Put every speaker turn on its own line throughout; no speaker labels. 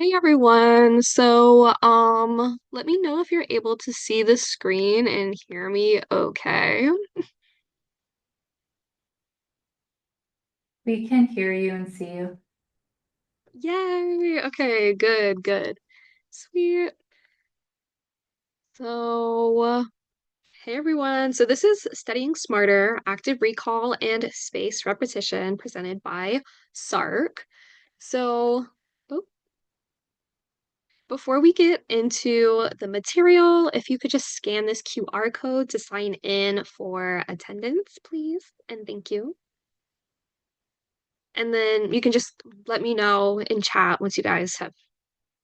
Hey everyone. Let me know if you're able to see the screen and hear me okay.
We can hear you and see you.
Yay. Okay, good, good. Sweet. So, uh, hey everyone. So this is Studying Smarter, Active Recall and Space Repetition presented by SARC. So, oh, Before we get into the material, if you could just scan this QR code to sign in for attendance, please, and thank you. And then you can just let me know in chat once you guys have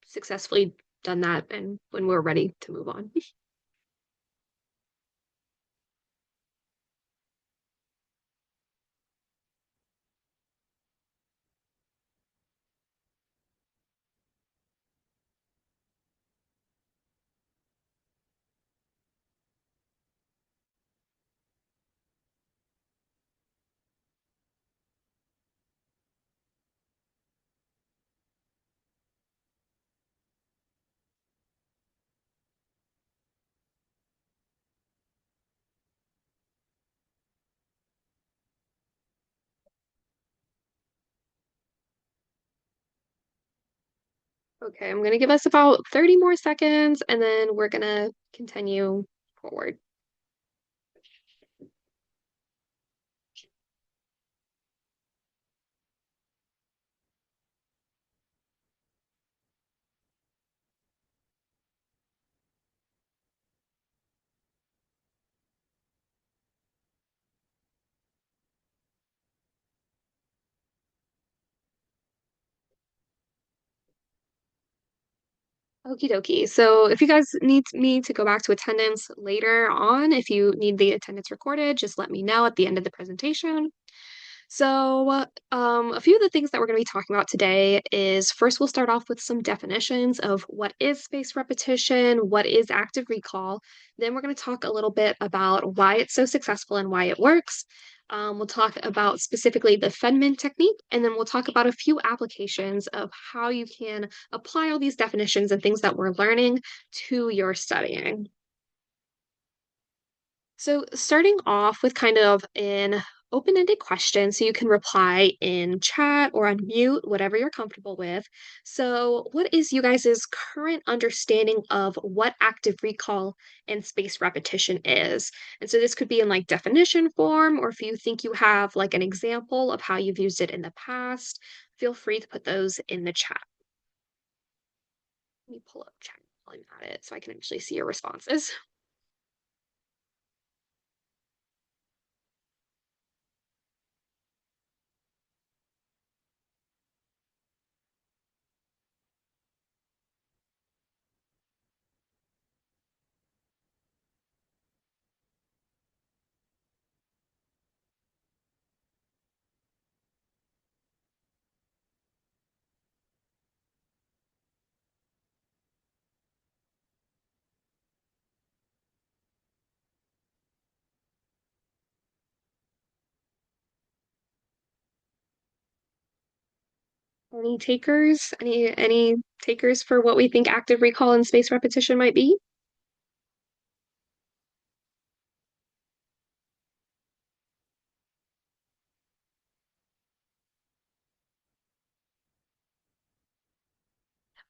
successfully done that and when we're ready to move on. Okay, I'm gonna give us about 30 more seconds and then we're gonna continue forward. Okie dokie. So if you guys need me to go back to attendance later on, if you need the attendance recorded, just let me know at the end of the presentation. A few of the things that we're going to be talking about today is first, we'll start off with some definitions of what is spaced repetition, what is active recall. Then, we're going to talk a little bit about why it's so successful and why it works. We'll talk about specifically the Feynman technique, and then we'll talk about a few applications of how you can apply all these definitions and things that we're learning to your studying. So, starting off with kind of an open-ended question, so you can reply in chat or on mute, whatever you're comfortable with. So, what is you guys' current understanding of what active recall and spaced repetition is? And so, this could be in like definition form, or if you think you have like an example of how you've used it in the past, feel free to put those in the chat. Let me pull up chat while I'm at it so I can actually see your responses. Any takers? Any takers for what we think active recall and space repetition might be?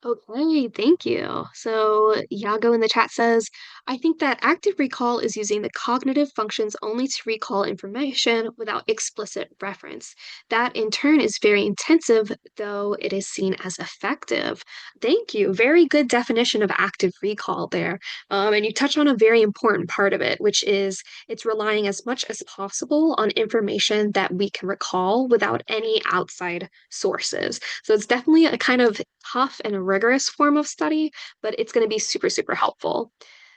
Okay, thank you. So, Yago in the chat says, I think that active recall is using the cognitive functions only to recall information without explicit reference. That in turn is very intensive, though it is seen as effective. Thank you. Very good definition of active recall there. And you touch on a very important part of it, which is it's relying as much as possible on information that we can recall without any outside sources. So it's definitely a kind of tough and rigorous form of study, but it's going to be super, super helpful.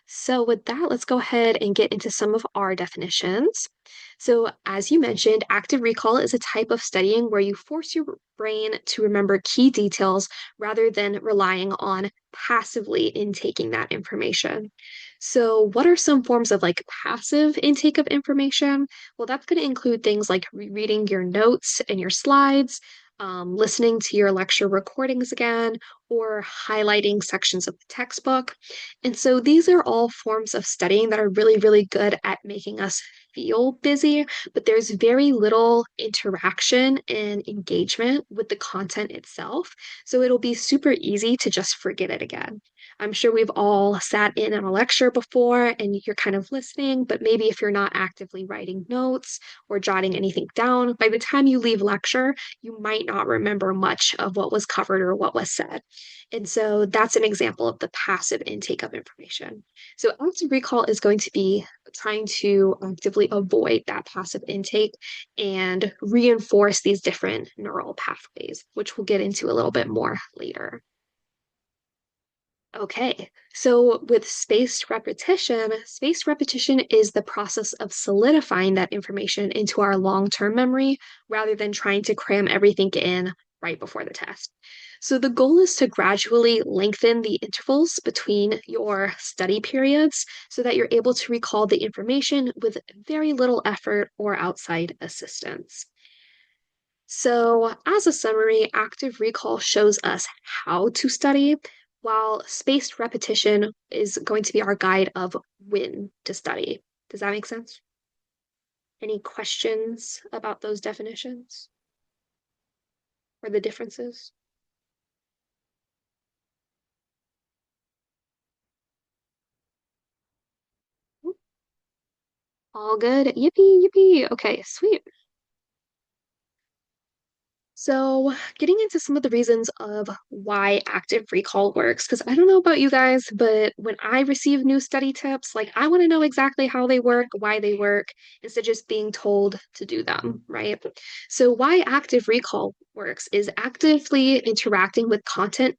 So, with that, let's go ahead and get into some of our definitions. So, as you mentioned, active recall is a type of studying where you force your brain to remember key details rather than relying on passively intaking that information. So, what are some forms of like passive intake of information? Well, that's going to include things like rereading your notes and your slides, listening to your lecture recordings again, or highlighting sections of the textbook. And so these are all forms of studying that are really, really good at making us feel busy, but there's very little interaction and engagement with the content itself. So it'll be super easy to just forget it again. I'm sure we've all sat in on a lecture before and you're kind of listening, but maybe if you're not actively writing notes or jotting anything down, by the time you leave lecture, you might not remember much of what was covered or what was said. And so that's an example of the passive intake of information. So active recall is going to be trying to actively avoid that passive intake and reinforce these different neural pathways, which we'll get into a little bit more later. Okay, so with spaced repetition is the process of solidifying that information into our long-term memory rather than trying to cram everything in right before the test. So the goal is to gradually lengthen the intervals between your study periods so that you're able to recall the information with very little effort or outside assistance. So, as a summary, active recall shows us how to study, while spaced repetition is going to be our guide of when to study. Does that make sense? Any questions about those definitions or the differences? All good. Yippee, yippee. Okay, sweet. So, getting into some of the reasons of why active recall works, because I don't know about you guys, but when I receive new study tips, like I want to know exactly how they work, why they work, instead of just being told to do them, right? So, why active recall works is actively interacting with content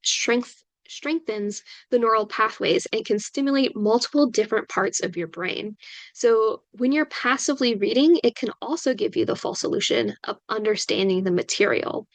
strengthens the neural pathways and can stimulate multiple different parts of your brain. So, when you're passively reading, it can also give you the full solution of understanding the material.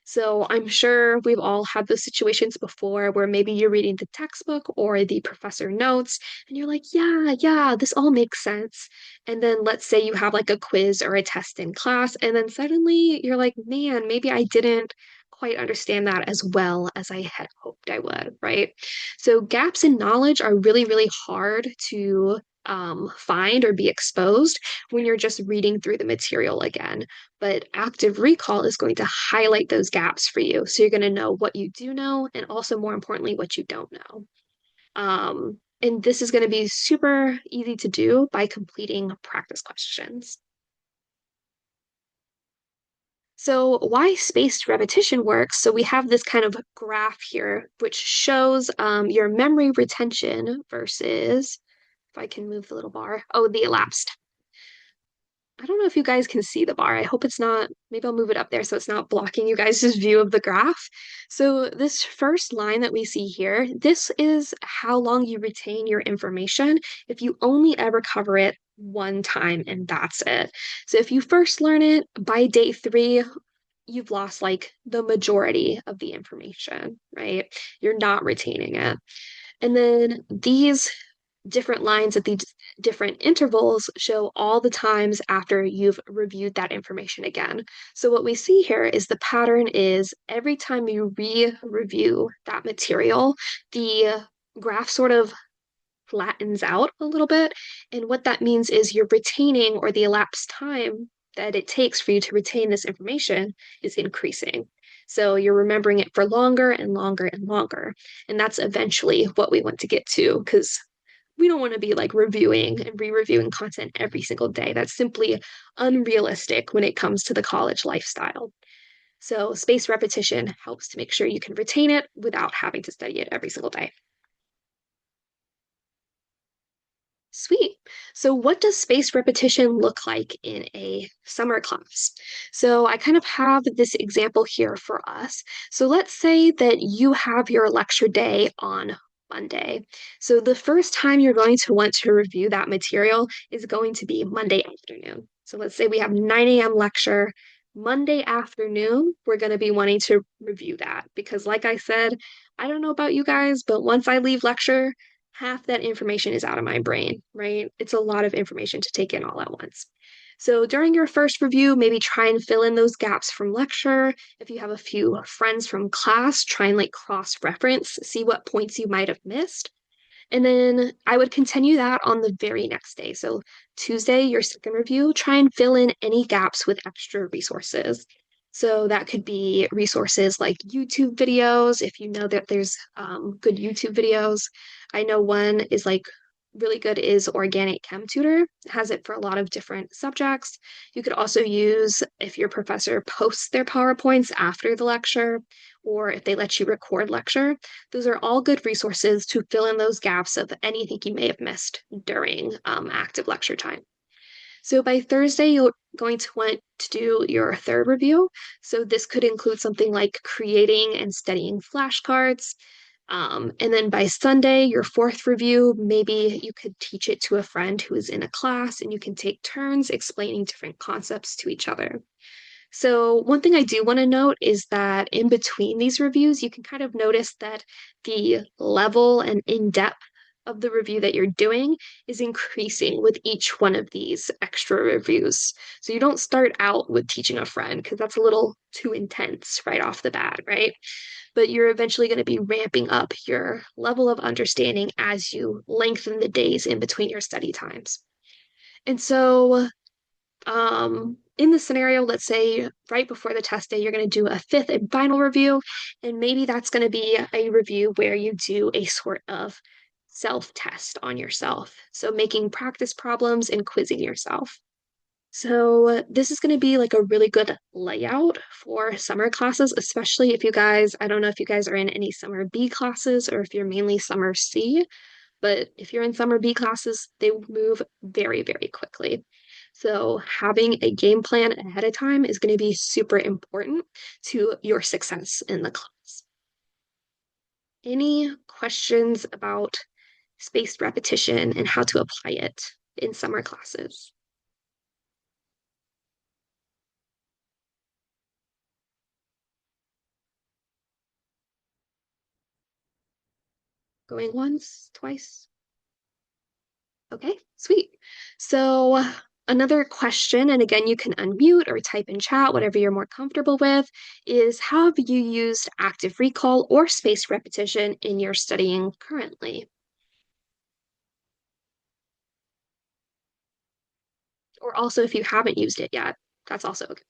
So I'm sure we've all had those situations before where maybe you're reading the textbook or the professor notes and you're like, yeah, yeah, this all makes sense. And then let's say you have like a quiz or a test in class, and then suddenly you're like, man, maybe I didn't quite understand that as well as I had hoped I would, right? So gaps in knowledge are really, really hard to find or be exposed when you're just reading through the material again. But active recall is going to highlight those gaps for you. So you're going to know what you do know and also, more importantly, what you don't know. And this is going to be super easy to do by completing practice questions. So, why spaced repetition works? So, we have this kind of graph here, which shows your memory retention versus, if I can move the little bar, oh, the elapsed. I don't know if you guys can see the bar. I hope it's not, maybe I'll move it up there so it's not blocking you guys' view of the graph. So this first line that we see here, this is how long you retain your information if you only ever cover it one time and that's it. So if you first learn it by day 3, you've lost like the majority of the information, right? You're not retaining it. And then these different lines at these different intervals show all the times after you've reviewed that information again. So what we see here is the pattern is every time you re-review that material, the graph sort of flattens out a little bit. And what that means is you're retaining, or the elapsed time that it takes for you to retain this information is increasing. So you're remembering it for longer and longer and longer. And that's eventually what we want to get to, because we don't want to be like reviewing and re-reviewing content every single day. That's simply unrealistic when it comes to the college lifestyle. So spaced repetition helps to make sure you can retain it without having to study it every single day. Sweet. So, what does spaced repetition look like in a summer class? So, I kind of have this example here for us. So, let's say that you have your lecture day on Monday. So, the first time you're going to want to review that material is going to be Monday afternoon. So, let's say we have 9 a.m. lecture. Monday afternoon, we're going to be wanting to review that because, like I said, I don't know about you guys, but once I leave lecture, half that information is out of my brain, right? It's a lot of information to take in all at once. So during your first review, maybe try and fill in those gaps from lecture. If you have a few friends from class, try and like cross-reference, see what points you might have missed. And then I would continue that on the very next day. So Tuesday, your second review, try and fill in any gaps with extra resources. So that could be resources like YouTube videos, if you know that there's good YouTube videos. I know one is like really good is Organic Chem Tutor. It has it for a lot of different subjects. You could also use if your professor posts their PowerPoints after the lecture, or if they let you record lecture. Those are all good resources to fill in those gaps of anything you may have missed during active lecture time. So by Thursday, you're going to want to do your third review. So this could include something like creating and studying flashcards. And then by Sunday, your fourth review, maybe you could teach it to a friend who is in a class and you can take turns explaining different concepts to each other. So, one thing I do want to note is that in between these reviews, you can kind of notice that the level and in depth of the review that you're doing is increasing with each one of these extra reviews. So, you don't start out with teaching a friend because that's a little too intense right off the bat, right? But you're eventually going to be ramping up your level of understanding as you lengthen the days in between your study times. And so, in the scenario, let's say right before the test day, you're going to do a fifth and final review, and maybe that's going to be a review where you do a sort of self-test on yourself. So making practice problems and quizzing yourself. So this is going to be like a really good layout for summer classes, especially if you guys, I don't know if you guys are in any summer B classes or if you're mainly summer C, but if you're in summer B classes, they move very, very quickly. So having a game plan ahead of time is going to be super important to your success in the class. Any questions about spaced repetition and how to apply it in summer classes? Going once, twice? Okay, sweet. So, another question, and again, you can unmute or type in chat, whatever you're more comfortable with, is how have you used active recall or spaced repetition in your studying currently? Or also, if you haven't used it yet, that's also okay.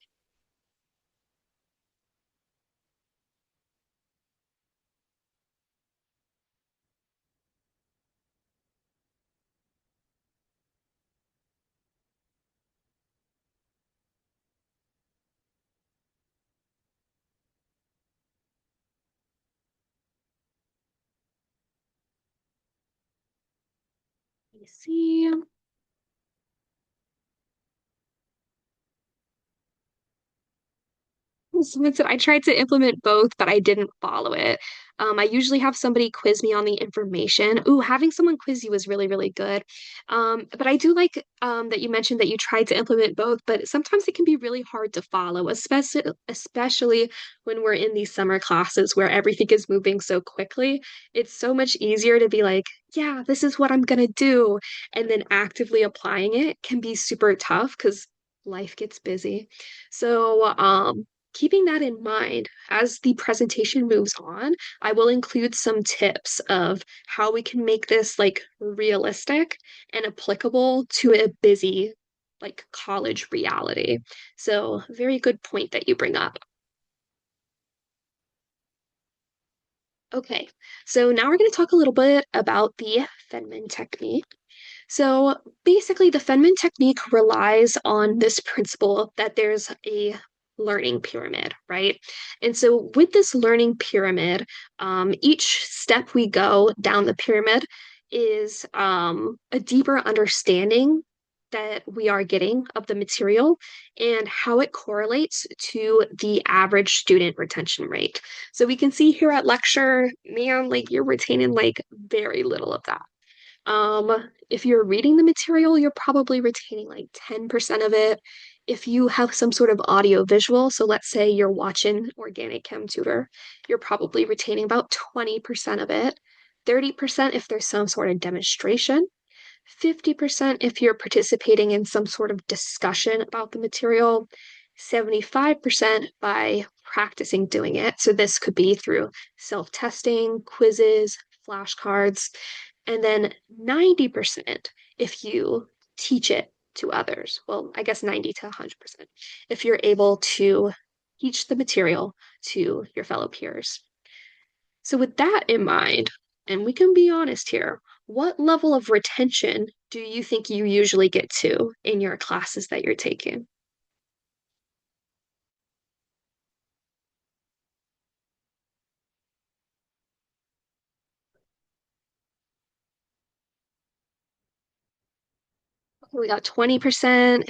Let me see. Someone said I tried to implement both, but I didn't follow it. I usually have somebody quiz me on the information. Ooh, having someone quiz you is really, really good. But I do like that you mentioned that you tried to implement both, but sometimes it can be really hard to follow, especially when we're in these summer classes where everything is moving so quickly. It's so much easier to be like, yeah, this is what I'm gonna do, and then actively applying it can be super tough because life gets busy. So, keeping that in mind, as the presentation moves on, I will include some tips of how we can make this like realistic and applicable to a busy like college reality. So, very good point that you bring up. Okay, so now we're going to talk a little bit about the Feynman technique. So basically, the Feynman technique relies on this principle that there's a learning pyramid, right? And so with this learning pyramid, each step we go down the pyramid is a deeper understanding that we are getting of the material and how it correlates to the average student retention rate. So we can see here at lecture, man, like you're retaining like very little of that. If you're reading the material, you're probably retaining like 10% of it. If you have some sort of audio visual, so let's say you're watching Organic Chem Tutor, you're probably retaining about 20% of it. 30% if there's some sort of demonstration. 50% if you're participating in some sort of discussion about the material, 75% by practicing doing it. So this could be through self-testing, quizzes, flashcards, and then 90% if you teach it to others. Well, I guess 90 to 100% if you're able to teach the material to your fellow peers. So, with that in mind, and we can be honest here, what level of retention do you think you usually get to in your classes that you're taking? Okay, we got 20%,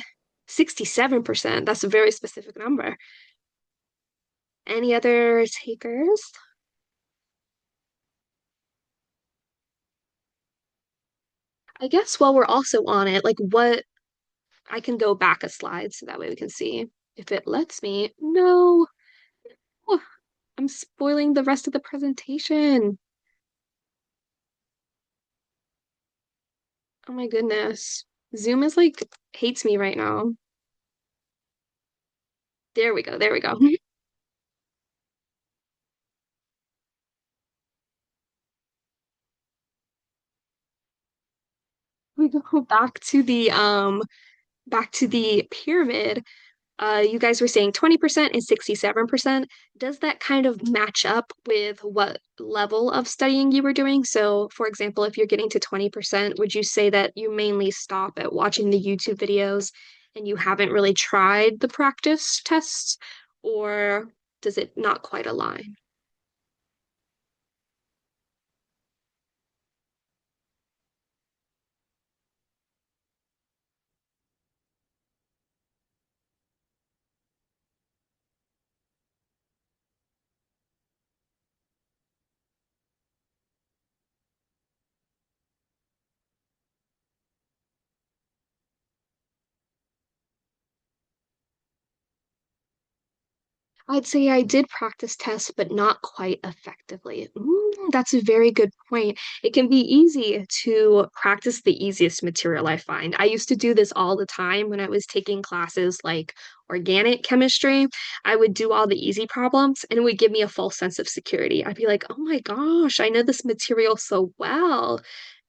67%. That's a very specific number. Any other takers? I guess while we're also on it, like what I can go back a slide so that way we can see if it lets me. No, oh, I'm spoiling the rest of the presentation. Oh my goodness. Zoom is like hates me right now. There we go. There we go. We go back to the pyramid. You guys were saying 20% and 67%. Does that kind of match up with what level of studying you were doing? So, for example, if you're getting to 20%, would you say that you mainly stop at watching the YouTube videos and you haven't really tried the practice tests, or does it not quite align? I'd say I did practice tests, but not quite effectively. That's a very good point. It can be easy to practice the easiest material I find. I used to do this all the time when I was taking classes like organic chemistry. I would do all the easy problems and it would give me a false sense of security. I'd be like, oh my gosh, I know this material so well.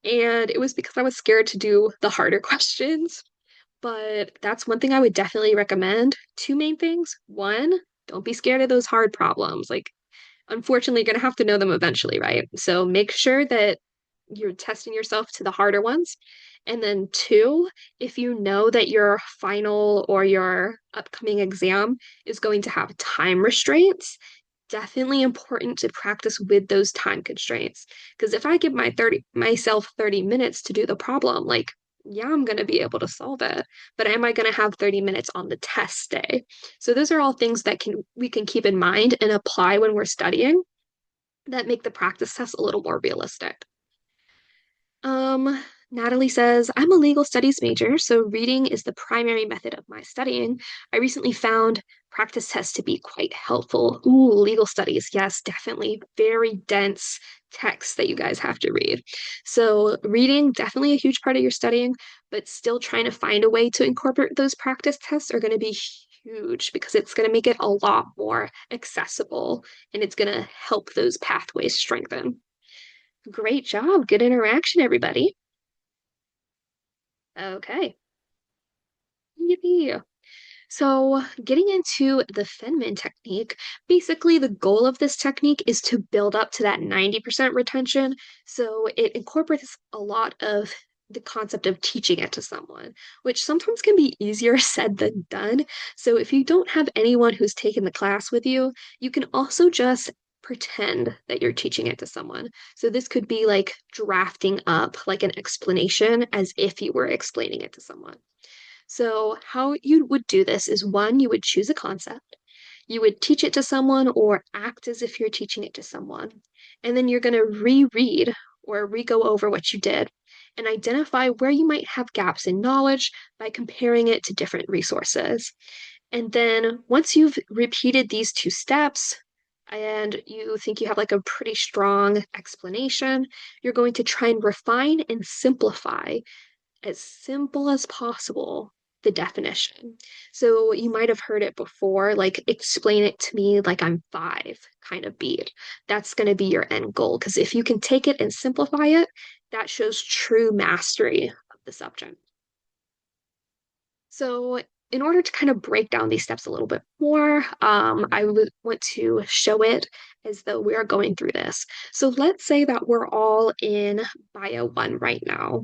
And it was because I was scared to do the harder questions. But that's one thing I would definitely recommend. Two main things. One, don't be scared of those hard problems. Like, unfortunately, you're going to have to know them eventually, right? So make sure that you're testing yourself to the harder ones. And then two, if you know that your final or your upcoming exam is going to have time restraints, definitely important to practice with those time constraints. Because if I give myself 30 minutes to do the problem, like, yeah, I'm going to be able to solve it, but am I going to have 30 minutes on the test day? So those are all things that can we can keep in mind and apply when we're studying that make the practice test a little more realistic. Um, Natalie says, I'm a legal studies major, so reading is the primary method of my studying. I recently found practice tests to be quite helpful. Ooh, legal studies. Yes, definitely. Very dense text that you guys have to read. So, reading, definitely a huge part of your studying, but still trying to find a way to incorporate those practice tests are going to be huge because it's going to make it a lot more accessible and it's going to help those pathways strengthen. Great job. Good interaction, everybody. Okay. Yippee. So, getting into the Feynman technique, basically the goal of this technique is to build up to that 90% retention. So, it incorporates a lot of the concept of teaching it to someone, which sometimes can be easier said than done. So, if you don't have anyone who's taken the class with you, you can also just pretend that you're teaching it to someone. So, this could be like drafting up like an explanation as if you were explaining it to someone. So, how you would do this is one, you would choose a concept, you would teach it to someone or act as if you're teaching it to someone. And then you're going to reread or re go over what you did and identify where you might have gaps in knowledge by comparing it to different resources. And then once you've repeated these two steps, and you think you have like a pretty strong explanation, you're going to try and refine and simplify as simple as possible the definition. So you might have heard it before, like explain it to me like I'm five kind of beat. That's going to be your end goal. Because if you can take it and simplify it, that shows true mastery of the subject. So, in order to kind of break down these steps a little bit more, I would want to show it as though we are going through this. So, let's say that we're all in Bio 1 right now.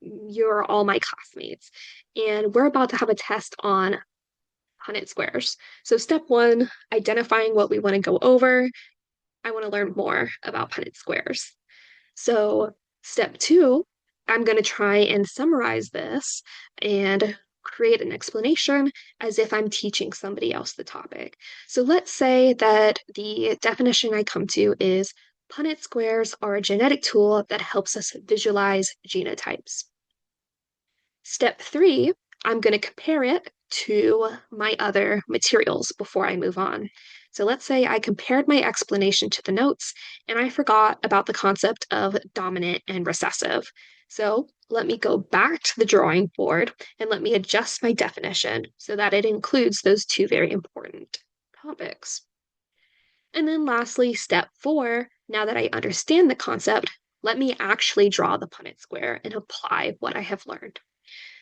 You're all my classmates, and we're about to have a test on Punnett squares. So, step one, identifying what we want to go over. I want to learn more about Punnett squares. So, step two, I'm going to try and summarize this and create an explanation as if I'm teaching somebody else the topic. So, let's say that the definition I come to is Punnett squares are a genetic tool that helps us visualize genotypes. Step three, I'm going to compare it to my other materials before I move on. So let's say I compared my explanation to the notes and I forgot about the concept of dominant and recessive. So let me go back to the drawing board and let me adjust my definition so that it includes those two very important topics. And then lastly, step four, now that I understand the concept, let me actually draw the Punnett square and apply what I have learned.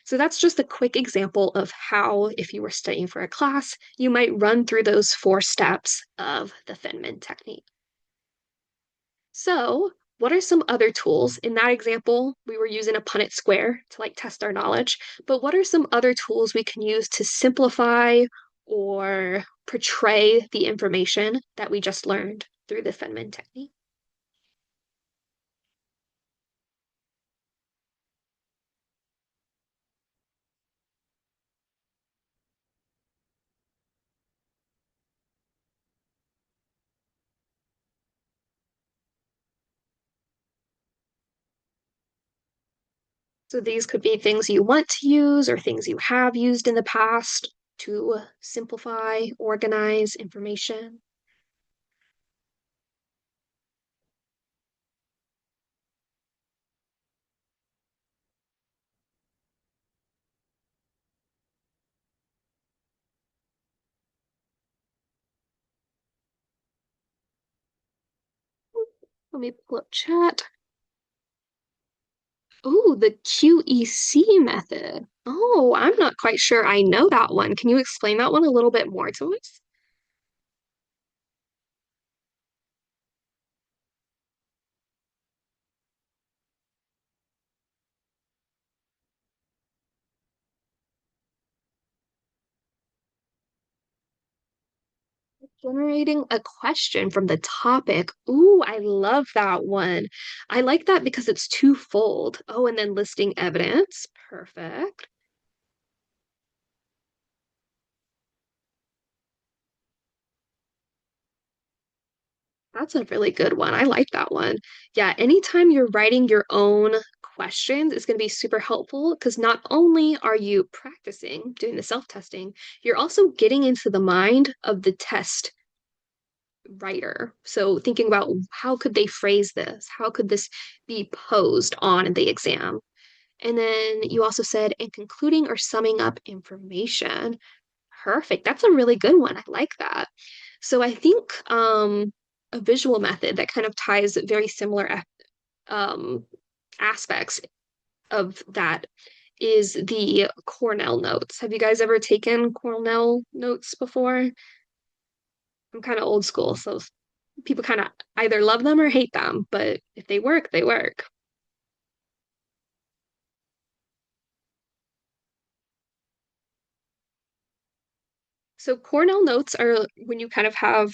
So that's just a quick example of how, if you were studying for a class, you might run through those four steps of the Feynman technique. So, what are some other tools? In that example, we were using a Punnett square to like test our knowledge, but what are some other tools we can use to simplify or portray the information that we just learned through the Feynman technique? So these could be things you want to use or things you have used in the past to simplify, organize information. Let me pull up chat. Oh, the QEC method. Oh, I'm not quite sure I know that one. Can you explain that one a little bit more to us? Generating a question from the topic. Ooh, I love that one. I like that because it's twofold. Oh, and then listing evidence. Perfect. That's a really good one. I like that one. Yeah, anytime you're writing your own questions, it's going to be super helpful because not only are you practicing doing the self-testing, you're also getting into the mind of the test writer. So thinking about how could they phrase this? How could this be posed on the exam? And then you also said, in concluding or summing up information. Perfect. That's a really good one. I like that. So I think a visual method that kind of ties very similar um, aspects of that is the Cornell notes. Have you guys ever taken Cornell notes before? I'm kind of old school, so people kind of either love them or hate them, but if they work, they work. So Cornell notes are when you kind of have,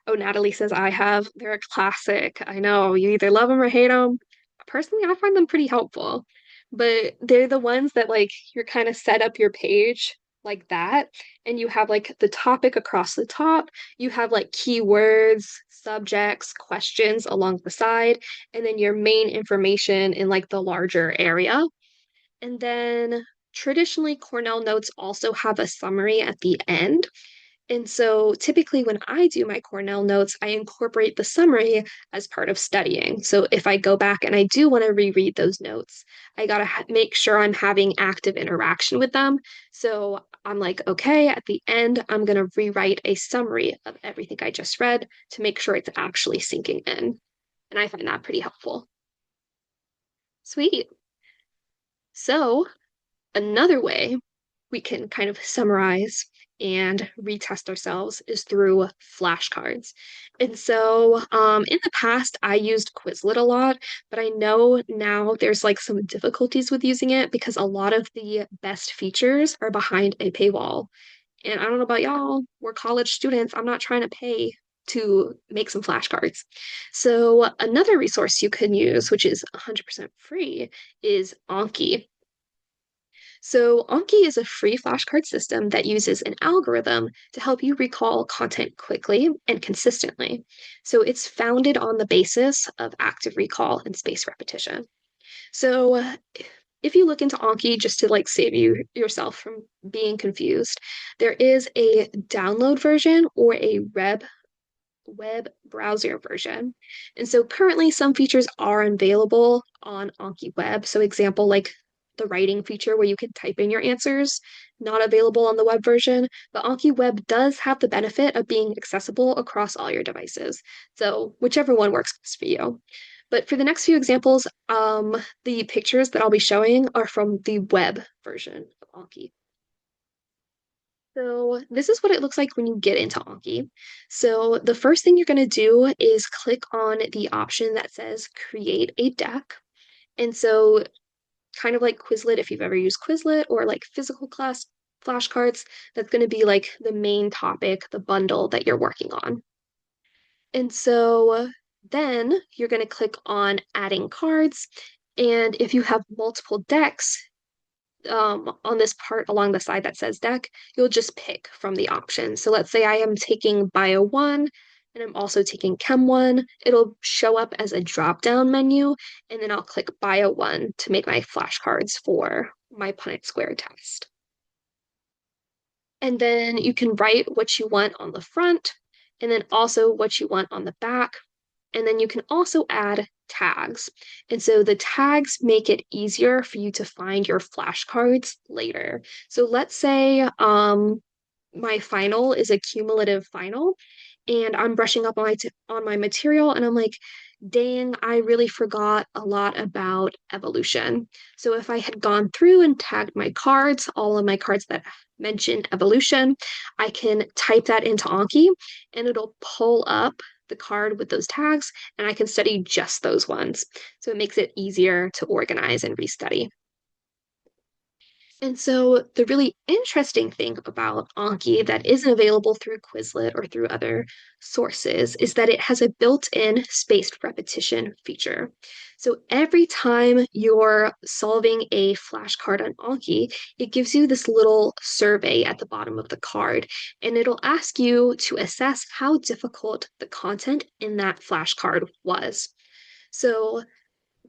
oh, Natalie says I have, they're a classic. I know you either love them or hate them. Personally, I find them pretty helpful, but they're the ones that like you're kind of set up your page like that, and you have like the topic across the top. You have like keywords, subjects, questions along the side, and then your main information in like the larger area. And then traditionally, Cornell notes also have a summary at the end. And so typically when I do my Cornell notes, I incorporate the summary as part of studying. So if I go back and I do want to reread those notes, I gotta make sure I'm having active interaction with them. So I'm like, okay, at the end, I'm gonna rewrite a summary of everything I just read to make sure it's actually sinking in. And I find that pretty helpful. Sweet. So another way we can kind of summarize and retest ourselves is through flashcards. And so, in the past, I used Quizlet a lot, but I know now there's like some difficulties with using it because a lot of the best features are behind a paywall. And I don't know about y'all, we're college students. I'm not trying to pay to make some flashcards. So, another resource you can use, which is 100% free, is Anki. So, Anki is a free flashcard system that uses an algorithm to help you recall content quickly and consistently. So, it's founded on the basis of active recall and spaced repetition. So, if you look into Anki just to like save you yourself from being confused, there is a download version or a web browser version. And so currently some features are available on Anki Web. So example like the writing feature where you can type in your answers, not available on the web version, but Anki Web does have the benefit of being accessible across all your devices. So whichever one works best for you. But for the next few examples, the pictures that I'll be showing are from the web version of Anki. So this is what it looks like when you get into Anki. So the first thing you're going to do is click on the option that says create a deck. And so kind of like Quizlet, if you've ever used Quizlet or like physical class flashcards, that's going to be like the main topic, the bundle that you're working on. And so then you're going to click on adding cards. And if you have multiple decks, on this part along the side that says deck, you'll just pick from the options. So let's say I am taking Bio 1 and I'm also taking Chem 1. It'll show up as a drop-down menu, and then I'll click Bio 1 to make my flashcards for my Punnett Square test. And then you can write what you want on the front, and then also what you want on the back. And then you can also add tags. And so the tags make it easier for you to find your flashcards later. So let's say my final is a cumulative final and I'm brushing up on on my material and I'm like, dang, I really forgot a lot about evolution. So if I had gone through and tagged my cards, all of my cards that mention evolution, I can type that into Anki and it'll pull up the card with those tags and I can study just those ones. So it makes it easier to organize and restudy. And so the really interesting thing about Anki that isn't available through Quizlet or through other sources is that it has a built-in spaced repetition feature. So every time you're solving a flashcard on Anki, it gives you this little survey at the bottom of the card, and it'll ask you to assess how difficult the content in that flashcard was. So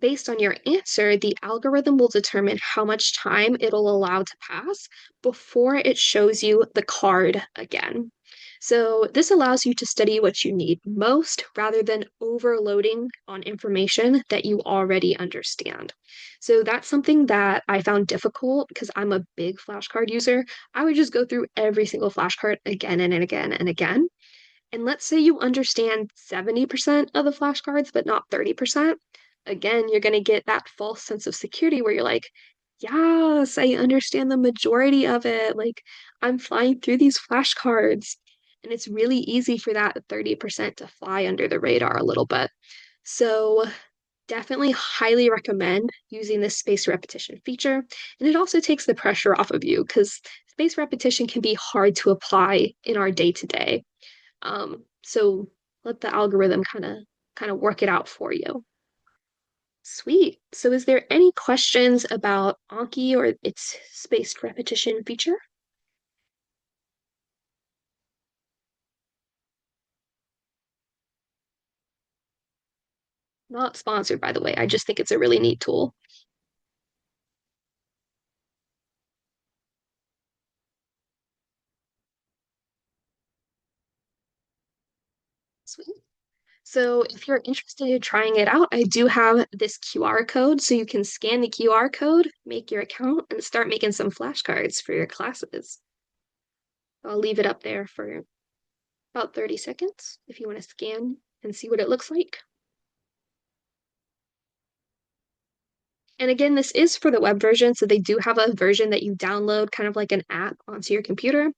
based on your answer, the algorithm will determine how much time it'll allow to pass before it shows you the card again. So, this allows you to study what you need most rather than overloading on information that you already understand. So, that's something that I found difficult because I'm a big flashcard user. I would just go through every single flashcard again and again and again. And let's say you understand 70% of the flashcards, but not 30%. Again, you're going to get that false sense of security where you're like, yes, I understand the majority of it. Like, I'm flying through these flashcards. And it's really easy for that 30% to fly under the radar a little bit. So, definitely highly recommend using this spaced repetition feature. And it also takes the pressure off of you because spaced repetition can be hard to apply in our day to day. So let the algorithm kind of work it out for you. Sweet. So is there any questions about Anki or its spaced repetition feature? Not sponsored, by the way. I just think it's a really neat tool. Sweet. So if you're interested in trying it out, I do have this QR code, so you can scan the QR code, make your account, and start making some flashcards for your classes. I'll leave it up there for about 30 seconds if you want to scan and see what it looks like. And again, this is for the web version, so they do have a version that you download, kind of like an app onto your computer.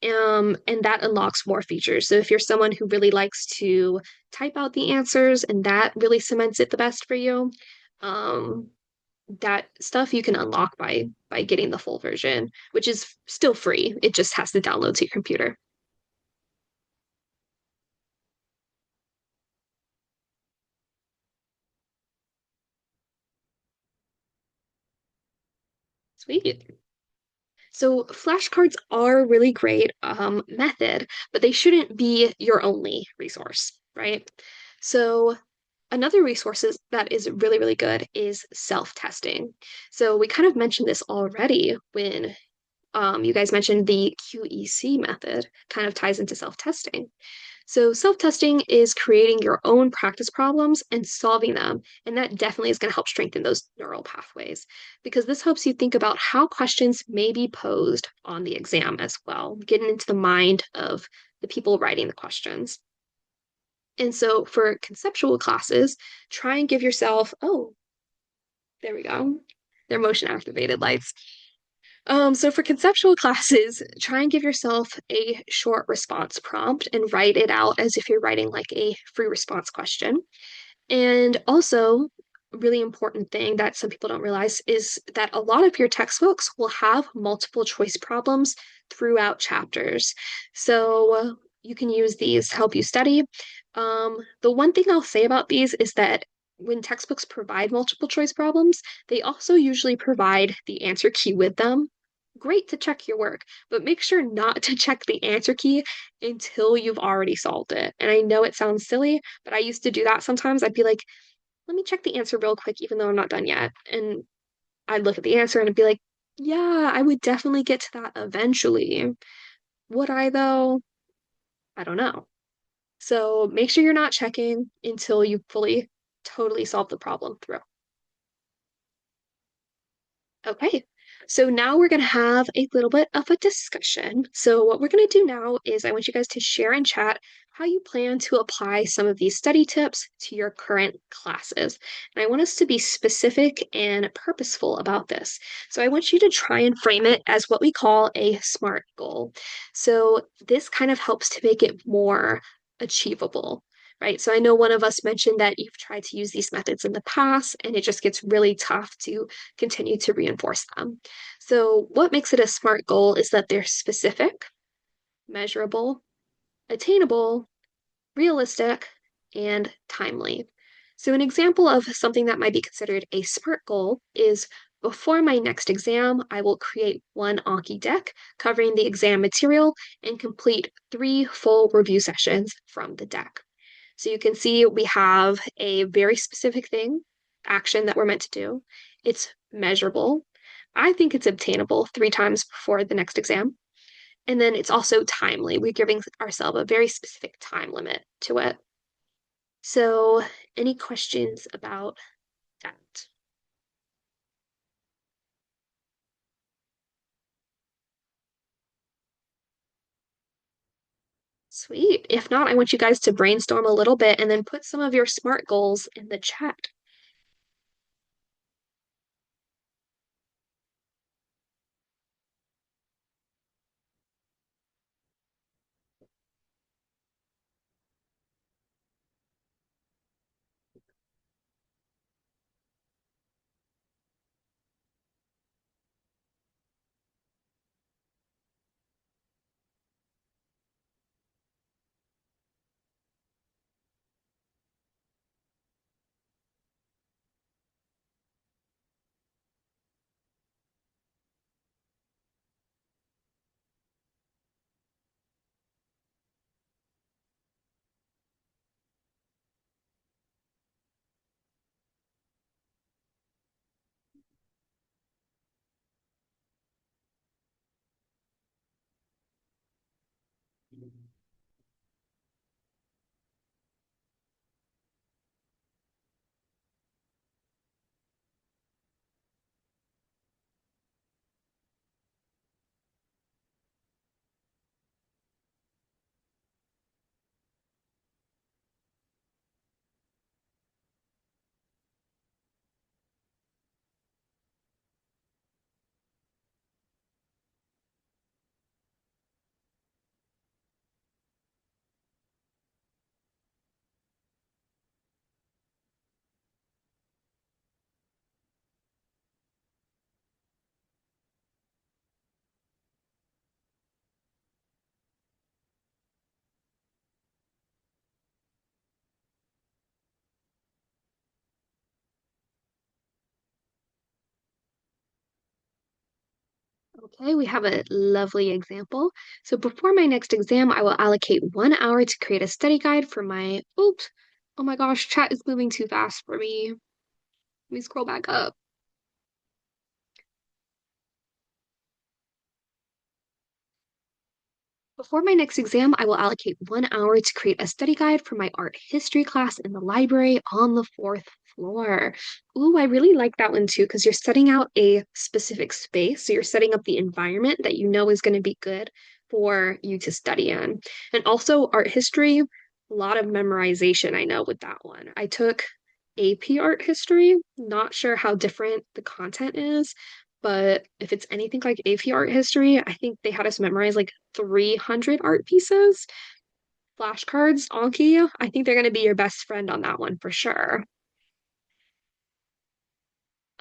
And that unlocks more features. So if you're someone who really likes to type out the answers and that really cements it the best for you, um, that stuff you can unlock by getting the full version, which is still free. It just has to download to your computer. Sweet. So flashcards are a really great method, but they shouldn't be your only resource, right? So another resource that is really, really good is self-testing. So we kind of mentioned this already when you guys mentioned the QEC method kind of ties into self-testing. So self-testing is creating your own practice problems and solving them. And that definitely is going to help strengthen those neural pathways because this helps you think about how questions may be posed on the exam as well, getting into the mind of the people writing the questions. And so for conceptual classes, try and give yourself, oh, there we go. They're motion activated lights. So for conceptual classes, try and give yourself a short response prompt and write it out as if you're writing like a free response question. And also, really important thing that some people don't realize is that a lot of your textbooks will have multiple choice problems throughout chapters. So you can use these to help you study. The one thing I'll say about these is that when textbooks provide multiple choice problems, they also usually provide the answer key with them. Great to check your work, but make sure not to check the answer key until you've already solved it. And I know it sounds silly, but I used to do that sometimes. I'd be like, let me check the answer real quick, even though I'm not done yet. And I'd look at the answer and I'd be like, yeah, I would definitely get to that eventually. Would I, though? I don't know. So make sure you're not checking until you fully, totally solve the problem through. Okay, so now we're going to have a little bit of a discussion. So, what we're going to do now is I want you guys to share in chat how you plan to apply some of these study tips to your current classes. And I want us to be specific and purposeful about this. So, I want you to try and frame it as what we call a SMART goal. So, this kind of helps to make it more achievable. Right. So I know one of us mentioned that you've tried to use these methods in the past, and it just gets really tough to continue to reinforce them. So, what makes it a SMART goal is that they're specific, measurable, attainable, realistic, and timely. So, an example of something that might be considered a SMART goal is before my next exam, I will create one Anki deck covering the exam material and complete 3 full review sessions from the deck. So you can see we have a very specific thing, action that we're meant to do. It's measurable. I think it's obtainable 3 times before the next exam. And then it's also timely. We're giving ourselves a very specific time limit to it. So, any questions about that? Sweet. If not, I want you guys to brainstorm a little bit and then put some of your SMART goals in the chat. Okay, we have a lovely example. So before my next exam, I will allocate 1 hour to create a study guide for my, oops, oh my gosh, chat is moving too fast for me. Let me scroll back up. Before my next exam, I will allocate 1 hour to create a study guide for my art history class in the library on the fourth floor. Ooh, I really like that one too, because you're setting out a specific space. So you're setting up the environment that you know is going to be good for you to study in. And also, art history, a lot of memorization, I know with that one. I took AP art history, not sure how different the content is, but if it's anything like AP art history, I think they had us memorize like 300 art pieces. Flashcards, Anki, I think they're going to be your best friend on that one for sure.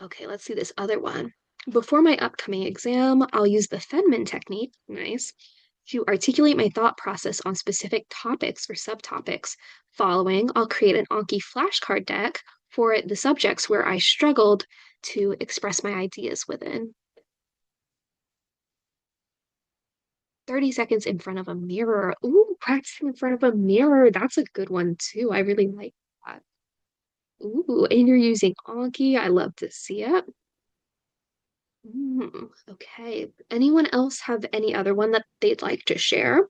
Okay, let's see this other one. Before my upcoming exam, I'll use the Fedman technique, nice, to articulate my thought process on specific topics or subtopics. Following, I'll create an Anki flashcard deck for the subjects where I struggled to express my ideas within. 30 seconds in front of a mirror. Ooh, practicing in front of a mirror. That's a good one too. I really like that. Ooh, and you're using Anki. I love to see it. Okay. Anyone else have any other one that they'd like to share?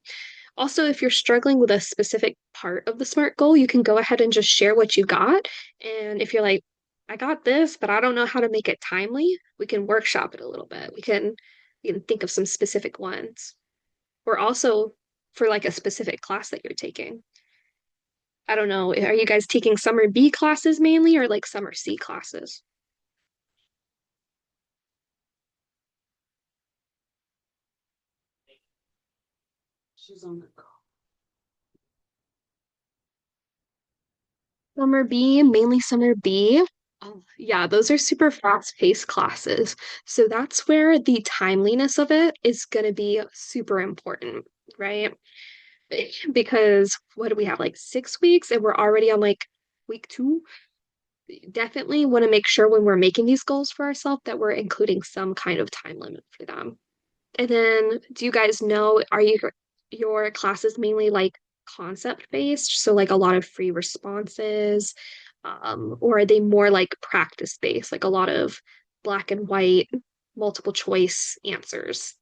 Also, if you're struggling with a specific part of the SMART goal, you can go ahead and just share what you got. And if you're like, I got this, but I don't know how to make it timely, we can workshop it a little bit. We can think of some specific ones. Or also for like a specific class that you're taking. I don't know. Are you guys taking summer B classes mainly or like summer C classes? She's on the call. Summer B, mainly summer B. Oh, yeah, those are super fast-paced classes. So that's where the timeliness of it is going to be super important, right? Because what do we have, like 6 weeks, and we're already on like week two? Definitely want to make sure when we're making these goals for ourselves that we're including some kind of time limit for them. And then, do you guys know, are your classes mainly like concept based? So like a lot of free responses, or are they more like practice based, like a lot of black and white, multiple choice answers?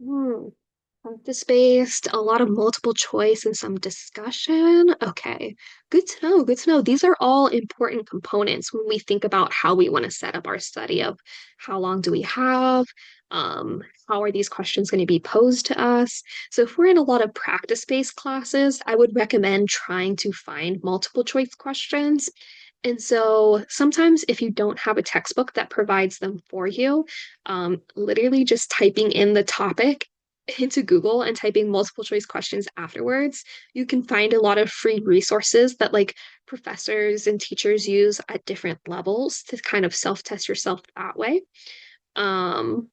Hmm. Practice-based, a lot of multiple choice and some discussion. Okay, good to know. Good to know. These are all important components when we think about how we want to set up our study of how long do we have, how are these questions going to be posed to us. So if we're in a lot of practice-based classes, I would recommend trying to find multiple choice questions. And so sometimes if you don't have a textbook that provides them for you, literally just typing in the topic into Google and typing multiple choice questions afterwards, you can find a lot of free resources that like professors and teachers use at different levels to kind of self-test yourself that way. Um,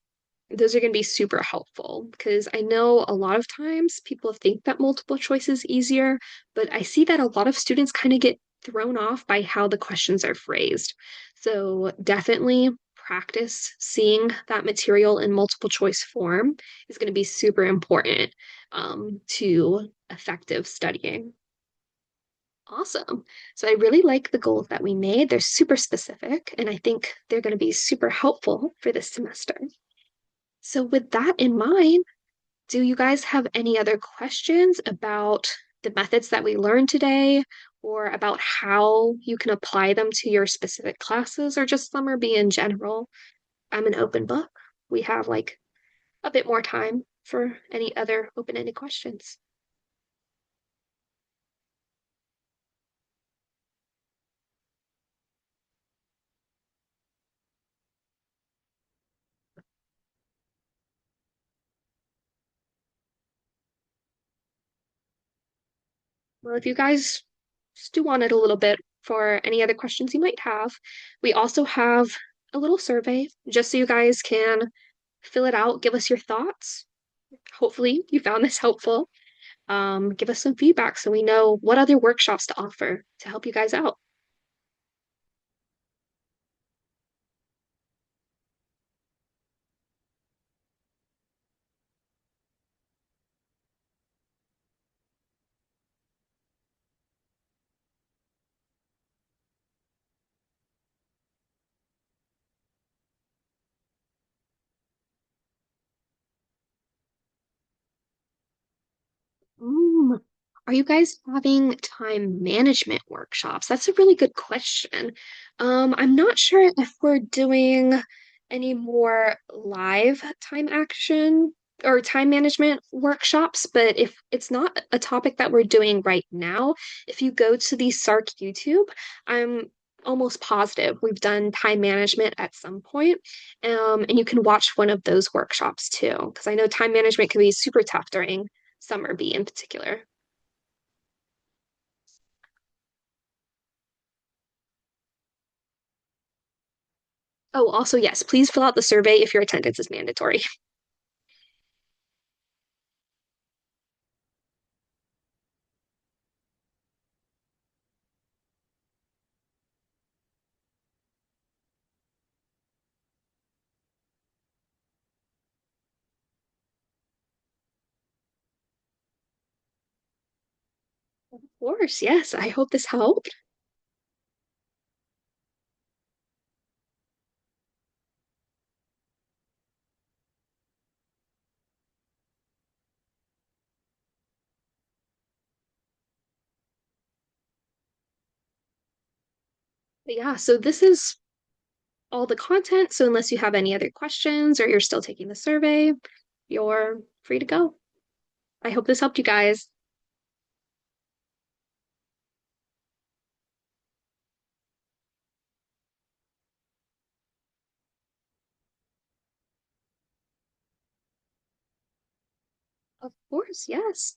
those are going to be super helpful because I know a lot of times people think that multiple choice is easier, but I see that a lot of students kind of get thrown off by how the questions are phrased. So definitely practice seeing that material in multiple choice form is going to be super important to effective studying. Awesome. So I really like the goals that we made. They're super specific, and I think they're going to be super helpful for this semester. So, with that in mind, do you guys have any other questions about the methods that we learned today, or about how you can apply them to your specific classes, or just summer B in general? I'm an open book. We have like a bit more time for any other open-ended questions. Well, if you guys stew on it a little bit for any other questions you might have, we also have a little survey just so you guys can fill it out, give us your thoughts. Hopefully, you found this helpful. Give us some feedback so we know what other workshops to offer to help you guys out. Um, are you guys having time management workshops? That's a really good question. I'm not sure if we're doing any more live time action or time management workshops, but if it's not a topic that we're doing right now, if you go to the SARC YouTube, I'm almost positive we've done time management at some point. And you can watch one of those workshops too, because I know time management can be super tough during Summer Bee in particular. Oh, also, yes, please fill out the survey if your attendance is mandatory. Of course, yes. I hope this helped. But yeah, so this is all the content. So unless you have any other questions or you're still taking the survey, you're free to go. I hope this helped you guys. Of course, yes.